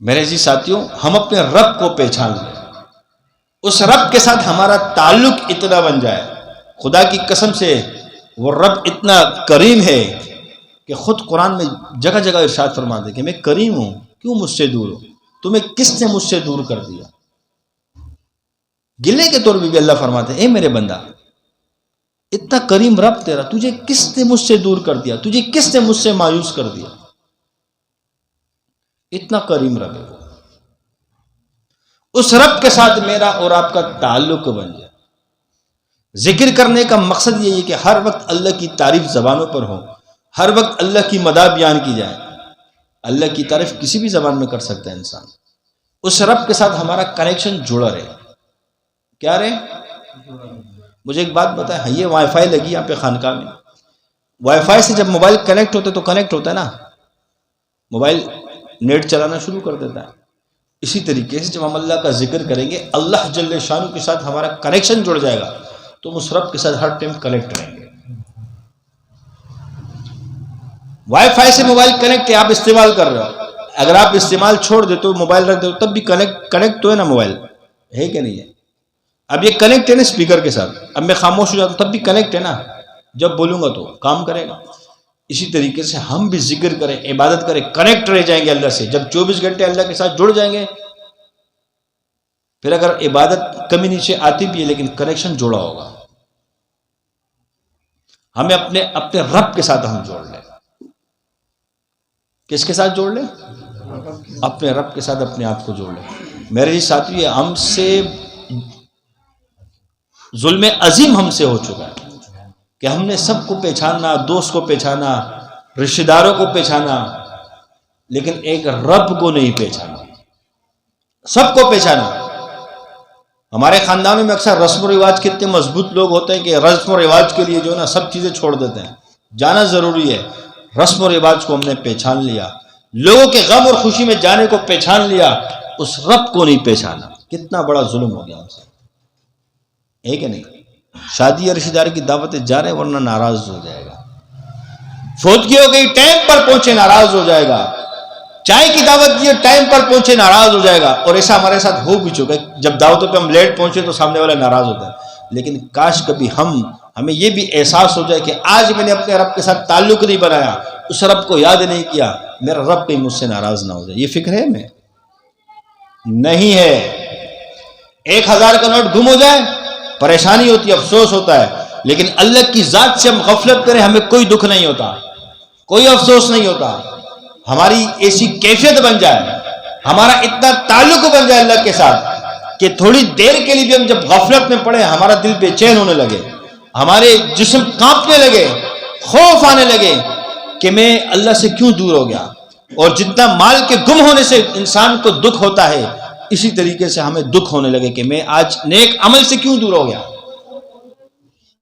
میرے عزیز ساتھیوں، ہم اپنے رب کو پہچان لیں، اس رب کے ساتھ ہمارا تعلق اتنا بن جائے، خدا کی قسم سے وہ رب اتنا کریم ہے کہ خود قرآن میں جگہ جگہ ارشاد فرماتے کہ میں کریم ہوں، کیوں مجھ سے دور ہو؟ تمہیں کس نے مجھ سے دور کر دیا؟ گلے کے طور پہ بھی اللہ فرماتے ہیں اے میرے بندہ، اتنا کریم رب تیرا، تجھے کس نے مجھ سے دور کر دیا؟ تجھے کس نے مجھ سے مایوس کر دیا؟ اتنا کریم رب ہے۔ اس رب کے ساتھ میرا اور آپ کا تعلق بن جائے۔ ذکر کرنے کا مقصد یہ ہے کہ ہر وقت اللہ کی تعریف زبانوں پر ہو، ہر وقت اللہ کی مدح بیان کی جائے۔ اللہ کی تعریف کسی بھی زبان میں کر سکتا ہے انسان، اس رب کے ساتھ ہمارا کنیکشن جڑا رہے۔ کیا رہے؟ مجھے ایک بات بتائیں، یہ وائی فائی لگی یہاں پہ خانقاہ میں، وائی فائی سے جب موبائل کنیکٹ ہوتا ہے تو کنیکٹ ہوتا ہے نا، موبائل نیٹ چلانا شروع کر دیتا ہے۔ اسی طریقے سے جب ہم اللہ کا ذکر کریں گے، اللہ جل شانہ کے ساتھ ہمارا کنیکشن جڑ جائے گا تو ہم اس رب کے ساتھ ہر ٹائم کنیکٹ رہیں گے۔ وائی فائی سے موبائل کنیکٹ ہے، آپ استعمال کر رہے ہو، اگر آپ استعمال چھوڑ دیتے ہو، موبائل رکھ دیتے ہو، تب بھی کنیکٹ تو ہے نا، موبائل ہے کہ نہیں ہے؟ اب یہ کنیکٹ ہے نا اسپیکر کے ساتھ، اب میں خاموش ہو جاتا ہوں تب بھی کنیکٹ ہے نا، جب بولوں گا تو کام کرے گا۔ اسی طریقے سے ہم بھی ذکر کریں، عبادت کریں، کنیکٹ رہ جائیں گے اللہ سے۔ جب 24 گھنٹے اللہ کے ساتھ جڑ جائیں گے، پھر اگر عبادت کمی نیچے آتی بھی ہے لیکن کنیکشن جوڑا ہوگا۔ ہمیں اپنے رب کے ساتھ ہم جوڑ لیں۔ کس کے ساتھ جوڑ لیں؟ اپنے رب کے ساتھ اپنے آپ کو جوڑ لیں۔ میرے ساتھی، ہم سے ظلم عظیم ہم سے ہو چکا ہے کہ ہم نے سب کو پہچانا، دوست کو پہچانا، رشتہ داروں کو پہچانا، لیکن ایک رب کو نہیں پہچانا۔ سب کو پہچانا۔ ہمارے خاندانوں میں اکثر رسم و رواج کتنے مضبوط لوگ ہوتے ہیں کہ رسم و رواج کے لیے جو ہے نا سب چیزیں چھوڑ دیتے ہیں۔ جانا ضروری ہے، رسم و رواج کو ہم نے پہچان لیا، لوگوں کے غم اور خوشی میں جانے کو پہچان لیا، اس رب کو نہیں پہچانا۔ کتنا بڑا ظلم ہو گیا ہم سے، ہے کہ نہیں؟ شادی یا رشتہ داری کی دعوتیں جا رہے ہیں ورنہ ناراض ہو جائے گا، فوتگی ہو گئی ٹائم پر پہنچے ناراض ہو جائے گا، چائے کی دعوت دیے ٹائم پر پہنچے ناراض ہو جائے گا، اور ایسا ہمارے ساتھ ہو بھی چکا ہے، جب دعوتوں پہ ہم لیٹ پہنچے تو سامنے والا ناراض ہوتا ہے۔ لیکن کاش کبھی ہمیں یہ بھی احساس ہو جائے کہ آج میں نے اپنے رب کے ساتھ تعلق نہیں بنایا، اس رب کو یاد نہیں کیا، میرا رب کہیں مجھ سے ناراض نہ ہو جائے۔ یہ فکر ہے ہمیں؟ نہیں ہے۔ 1000 کا نوٹ گم ہو جائے پریشانی ہوتی ہے، افسوس ہوتا ہے، لیکن اللہ کی ذات سے ہم غفلت کریں ہمیں کوئی دکھ نہیں ہوتا، کوئی افسوس نہیں ہوتا۔ ہماری ایسی کیفیت بن جائے، ہمارا اتنا تعلق بن جائے اللہ کے ساتھ کہ تھوڑی دیر کے لیے بھی ہم جب غفلت میں پڑے ہمارا دل بے چین ہونے لگے، ہمارے جسم کانپنے لگے، خوف آنے لگے کہ میں اللہ سے کیوں دور ہو گیا۔ اور جتنا مال کے گم ہونے سے انسان کو دکھ ہوتا ہے، اسی طریقے سے ہمیں دکھ ہونے لگے کہ میں آج نیک عمل سے کیوں دور ہو گیا۔